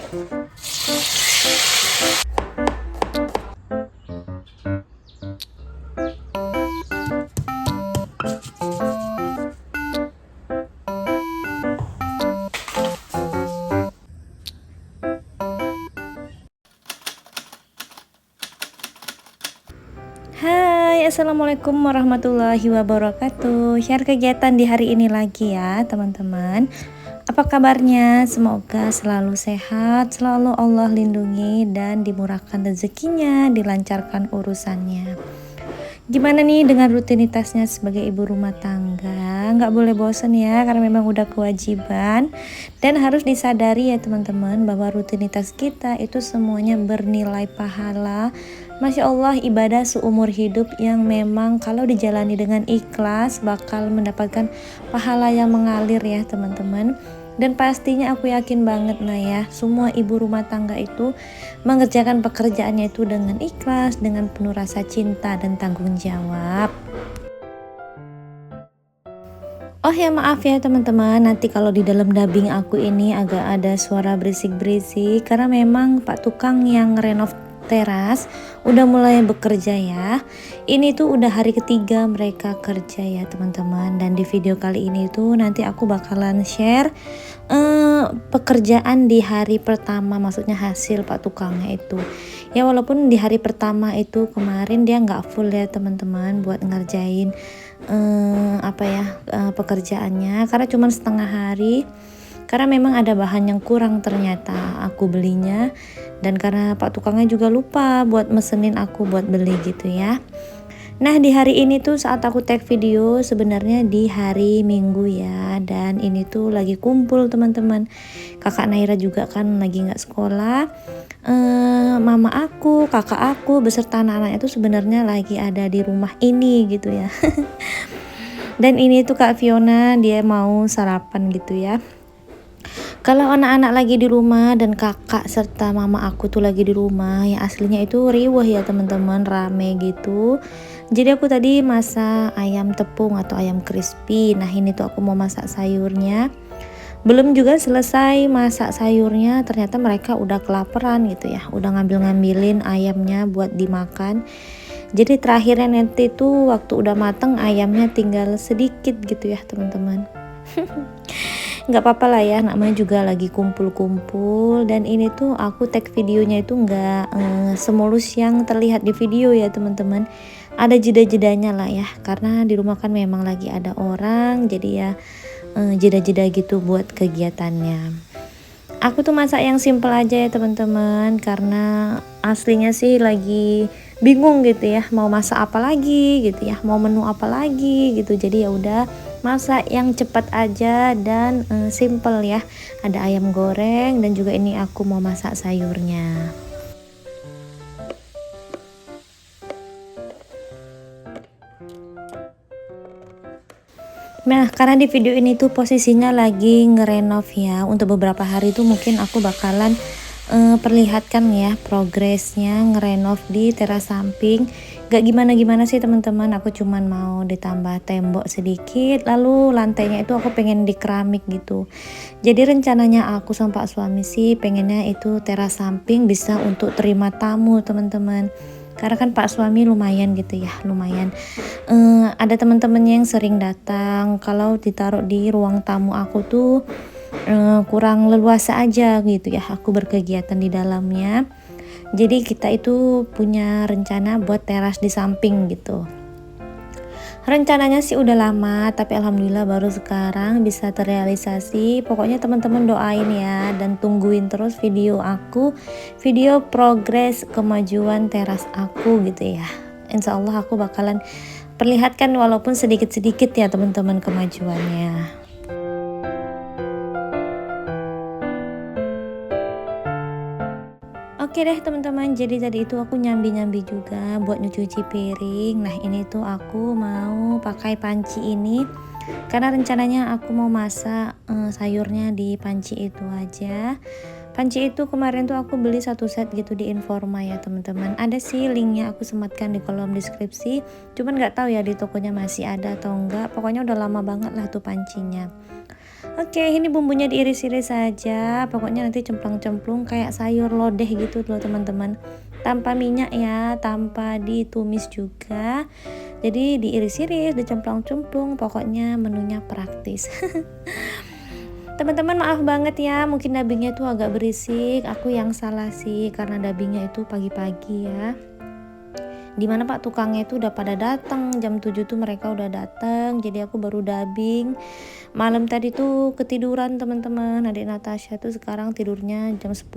Hai, assalamualaikum warahmatullahi wabarakatuh. Share kegiatan di hari ini lagi ya teman-teman. Apa kabarnya? Semoga selalu sehat, selalu Allah lindungi dan dimurahkan rezekinya, dilancarkan urusannya. Gimana nih dengan rutinitasnya sebagai ibu rumah tangga? Nggak boleh bosan ya, karena memang udah kewajiban. Dan harus disadari ya teman-teman, bahwa rutinitas kita itu semuanya bernilai pahala. Masya Allah, ibadah seumur hidup yang memang kalau dijalani dengan ikhlas bakal mendapatkan pahala yang mengalir ya teman-teman. Dan pastinya aku yakin banget ya, semua ibu rumah tangga itu mengerjakan pekerjaannya itu dengan ikhlas, dengan penuh rasa cinta dan tanggung jawab. Oh ya, maaf ya teman-teman, nanti kalau di dalam dubbing aku ini agak ada suara berisik-berisik karena memang Pak Tukang yang renov teras udah mulai bekerja ya. Ini tuh udah hari ketiga mereka kerja ya teman-teman, dan di video kali ini tuh nanti aku bakalan share pekerjaan di hari pertama, maksudnya hasil Pak Tukangnya itu ya. Walaupun di hari pertama itu kemarin dia nggak full ya teman-teman buat ngerjain pekerjaannya, karena cuma setengah hari, karena memang ada bahan yang kurang ternyata aku belinya, dan karena Pak Tukangnya juga lupa buat mesenin aku buat beli gitu ya. Nah di hari ini tuh saat aku tag video sebenarnya di hari Minggu ya, dan ini tuh lagi kumpul teman-teman. Kakak Naira juga kan lagi nggak sekolah, mama aku, kakak aku beserta anak-anaknya tuh sebenarnya lagi ada di rumah ini gitu ya. Dan ini tuh Kak Fiona dia mau sarapan gitu ya. Kalau anak-anak lagi di rumah dan kakak serta mama aku tuh lagi di rumah, ya aslinya itu riwah ya teman-teman, rame gitu. Jadi aku tadi masak ayam tepung atau ayam crispy. Nah ini tuh aku mau masak sayurnya. Belum juga selesai masak sayurnya, ternyata mereka udah kelaparan gitu ya, udah ngambil-ngambilin ayamnya buat dimakan. Jadi terakhirnya nanti tuh waktu udah mateng ayamnya tinggal sedikit gitu ya teman-teman. Nggak apa-apa lah ya, namanya juga lagi kumpul-kumpul. Dan ini tuh aku tag videonya itu nggak semulus yang terlihat di video ya teman-teman, ada jeda-jedanya lah ya, karena di rumah kan memang lagi ada orang, jadi ya jeda-jeda gitu buat kegiatannya. Aku tuh masak yang simple aja ya teman-teman, karena aslinya sih lagi bingung gitu ya, mau masak apa lagi gitu ya, mau menu apa lagi gitu. Jadi ya udah masak yang cepat aja dan simple ya. Ada ayam goreng dan juga ini aku mau masak sayurnya. Nah, karena di video ini tuh posisinya lagi ngerenov ya. Untuk beberapa hari tuh mungkin aku bakalan perlihatkan ya progresnya ngerenov di teras samping. Gak gimana-gimana sih teman-teman, aku cuman mau ditambah tembok sedikit, lalu lantainya itu aku pengen di keramik gitu. Jadi rencananya aku sama Pak suami sih pengennya itu teras samping bisa untuk terima tamu teman-teman. Karena kan Pak suami lumayan gitu ya, lumayan ada teman-temannya yang sering datang. Kalau ditaruh di ruang tamu aku tuh kurang leluasa aja gitu ya aku berkegiatan di dalamnya. Jadi kita itu punya rencana buat teras di samping gitu. Rencananya sih udah lama, tapi alhamdulillah baru sekarang bisa terrealisasi. Pokoknya teman-teman doain ya, dan tungguin terus video aku, video progres kemajuan teras aku gitu ya. Insya Allah aku bakalan perlihatkan walaupun sedikit-sedikit ya teman-teman kemajuannya. Oke deh teman-teman, jadi tadi itu aku nyambi-nyambi juga buat nyuci piring. Nah ini tuh aku mau pakai panci ini karena rencananya aku mau masak sayurnya di panci itu aja. Panci itu kemarin tuh aku beli satu set gitu di Informa ya teman-teman. Ada sih linknya, aku sematkan di kolom deskripsi. Cuman nggak tahu ya di tokonya masih ada atau enggak. Pokoknya udah lama banget lah tuh pancinya. Oke, ini bumbunya diiris-iris saja. Pokoknya nanti cemplang-cemplung kayak sayur lodeh gitu loh teman-teman. Tanpa minyak ya, tanpa ditumis juga. Jadi diiris-iris, dicemplang-cemplung, pokoknya menunya praktis. Teman-teman maaf banget ya, mungkin dubbingnya tuh agak berisik. Aku yang salah sih karena dubbingnya itu pagi-pagi ya. Dimana Pak tukangnya itu udah pada datang jam 7 tuh mereka udah datang, jadi aku baru dubbing. Malam tadi tuh ketiduran teman-teman, adik Natasha tuh sekarang tidurnya jam 10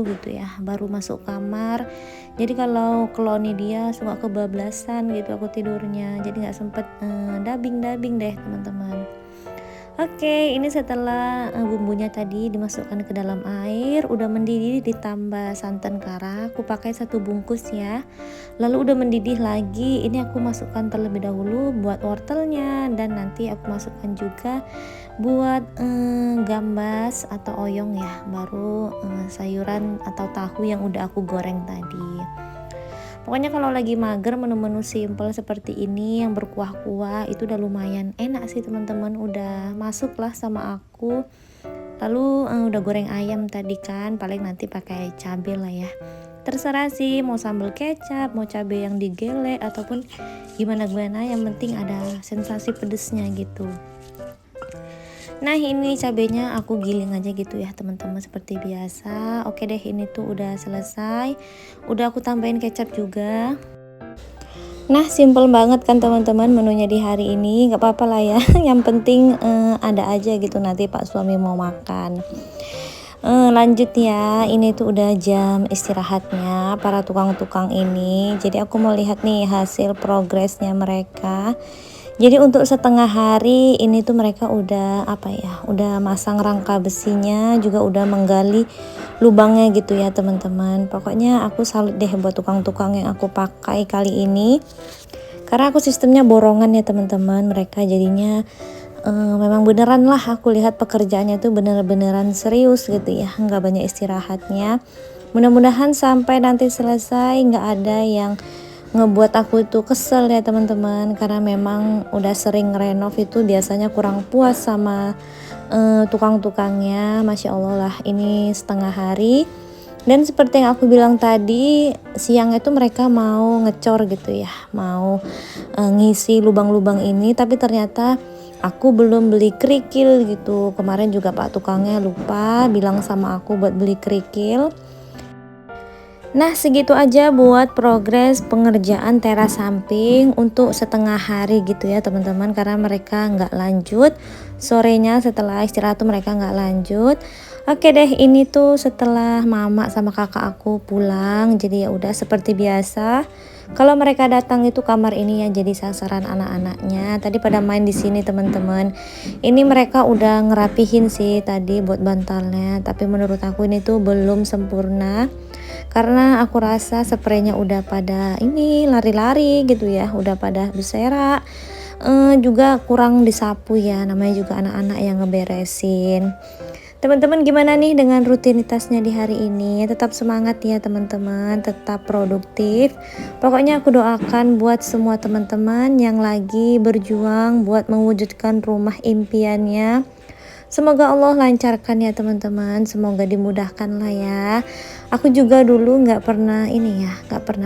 gitu ya, baru masuk kamar. Jadi kalau kloni dia suka kebablasan gitu aku tidurnya, jadi nggak sempet dubbing deh teman-teman. Oke, ini setelah bumbunya tadi dimasukkan ke dalam air, udah mendidih ditambah santan kara. Aku pakai 1 bungkus ya. Lalu udah mendidih lagi, ini aku masukkan terlebih dahulu buat wortelnya dan nanti aku masukkan juga buat gambas atau oyong ya, baru sayuran atau tahu yang udah aku goreng tadi. Pokoknya kalau lagi mager menu-menu simple seperti ini yang berkuah-kuah itu udah lumayan enak sih teman-teman, udah masuk lah sama aku. Lalu udah goreng ayam tadi kan, paling nanti pakai cabai lah ya. Terserah sih mau sambal kecap, mau cabai yang digelek ataupun gimana-gimana, yang penting ada sensasi pedesnya gitu. Nah ini cabenya aku giling aja gitu ya teman-teman seperti biasa. Oke deh, ini tuh udah selesai, udah aku tambahin kecap juga. Nah simple banget kan teman-teman menunya di hari ini, nggak apa-apa lah ya. Yang penting ada aja gitu nanti Pak suami mau makan. Lanjut ya, ini tuh udah jam istirahatnya para tukang-tukang ini. Jadi aku mau lihat nih hasil progresnya mereka. Jadi untuk setengah hari ini tuh mereka udah udah masang rangka besinya, juga udah menggali lubangnya gitu ya teman-teman. Pokoknya aku salut deh buat tukang-tukang yang aku pakai kali ini, karena aku sistemnya borongan ya teman-teman. Mereka jadinya memang beneran lah, aku lihat pekerjaannya tuh bener-beneran serius gitu ya, nggak banyak istirahatnya. Mudah-mudahan sampai nanti selesai nggak ada yang ngebuat aku itu kesel ya teman-teman, karena memang udah sering renov itu biasanya kurang puas sama tukang-tukangnya. Masya Allah lah, ini setengah hari. Dan seperti yang aku bilang tadi, siang itu mereka mau ngecor gitu ya, mau ngisi lubang-lubang ini, tapi ternyata aku belum beli kerikil gitu. Kemarin juga Pak tukangnya lupa bilang sama aku buat beli kerikil. Nah segitu aja buat progres pengerjaan teras samping untuk setengah hari gitu ya teman-teman, karena mereka nggak lanjut. Sorenya setelah istirahat tuh mereka nggak lanjut. Oke deh, ini tuh setelah mama sama kakak aku pulang, jadi ya udah seperti biasa. Kalau mereka datang itu kamar ini yang jadi sasaran anak-anaknya. Tadi pada main di sini teman-teman. Ini mereka udah ngerapihin sih tadi buat bantalnya, tapi menurut aku ini tuh belum sempurna. Karena aku rasa spraynya udah pada ini lari-lari gitu ya, udah pada berserakan. Juga kurang disapu ya, namanya juga anak-anak yang ngeberesin. Teman-teman gimana nih dengan rutinitasnya di hari ini? Tetap semangat ya teman-teman, tetap produktif. Pokoknya aku doakan buat semua teman-teman yang lagi berjuang buat mewujudkan rumah impiannya. Semoga Allah lancarkan ya teman-teman, semoga dimudahkan lah ya. Aku juga dulu nggak pernah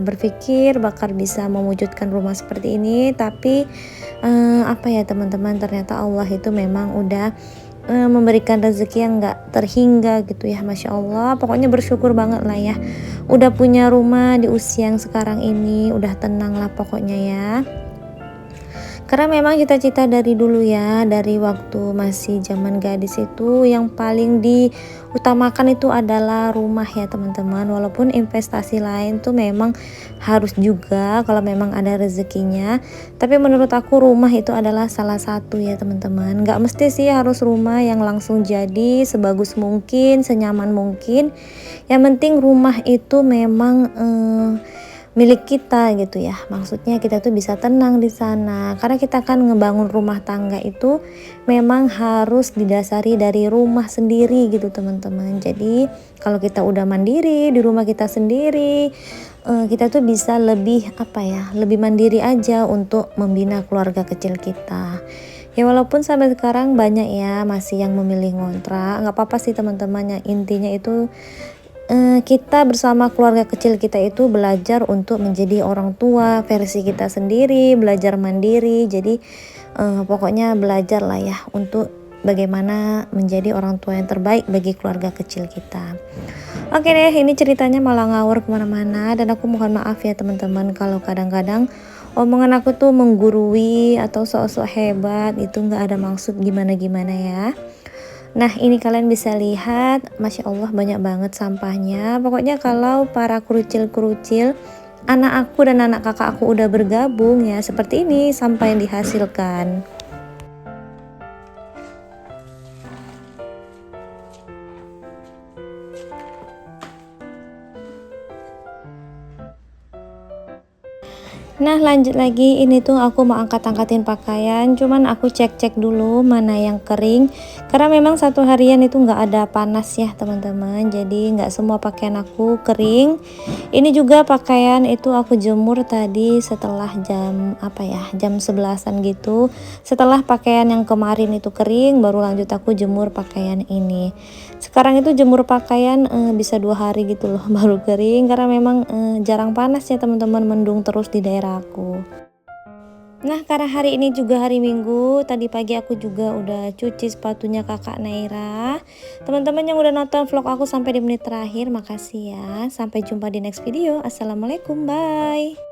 berpikir bakal bisa mewujudkan rumah seperti ini, tapi teman-teman, ternyata Allah itu memang udah memberikan rezeki yang nggak terhingga gitu ya. Masya Allah, pokoknya bersyukur banget lah ya, udah punya rumah di usia yang sekarang ini, udah tenang lah pokoknya ya. Karena memang cita-cita dari dulu ya, dari waktu masih zaman gadis itu yang paling diutamakan itu adalah rumah ya teman-teman. Walaupun investasi lain tuh memang harus juga kalau memang ada rezekinya, tapi menurut aku rumah itu adalah salah satu ya teman-teman. Gak mesti sih harus rumah yang langsung jadi sebagus mungkin, senyaman mungkin. Yang penting rumah itu memang milik kita gitu ya. Maksudnya kita tuh bisa tenang di sana. Karena kita kan ngebangun rumah tangga itu memang harus didasari dari rumah sendiri gitu teman-teman. Jadi kalau kita udah mandiri di rumah kita sendiri, kita tuh bisa lebih lebih mandiri aja untuk membina keluarga kecil kita. Ya walaupun sampai sekarang banyak ya masih yang memilih ngontrak, nggak apa-apa sih teman-teman, yang intinya itu kita bersama keluarga kecil kita itu belajar untuk menjadi orang tua versi kita sendiri, belajar mandiri. Jadi pokoknya belajar lah ya untuk bagaimana menjadi orang tua yang terbaik bagi keluarga kecil kita. Oke deh, ini ceritanya malah ngawur kemana-mana, dan aku mohon maaf ya teman-teman kalau kadang-kadang omongan aku tuh menggurui atau sok-sok hebat, itu nggak ada maksud gimana-gimana ya. Nah, ini kalian bisa lihat, Masya Allah banyak banget sampahnya. Pokoknya kalau para kerucil-kerucil, anak aku dan anak kakak aku udah bergabung ya, seperti ini sampah yang dihasilkan. Nah, lanjut lagi, ini tuh aku mau angkat-angkatin pakaian, cuman aku cek-cek dulu mana yang kering, karena memang satu harian itu nggak ada panas ya teman-teman, jadi nggak semua pakaian aku kering. Ini juga pakaian itu aku jemur tadi setelah jam apa ya, jam 11-an gitu. Setelah pakaian yang kemarin itu kering, baru lanjut aku jemur pakaian ini. Sekarang itu jemur pakaian bisa 2 hari gitu loh baru kering, karena memang jarang panas ya teman-teman, mendung terus di daerah aku. Nah, karena hari ini juga hari Minggu, tadi pagi aku juga udah cuci sepatunya kakak Naira. Teman-teman yang udah nonton vlog aku sampai di menit terakhir, makasih ya. Sampai jumpa di next video. Assalamualaikum, bye.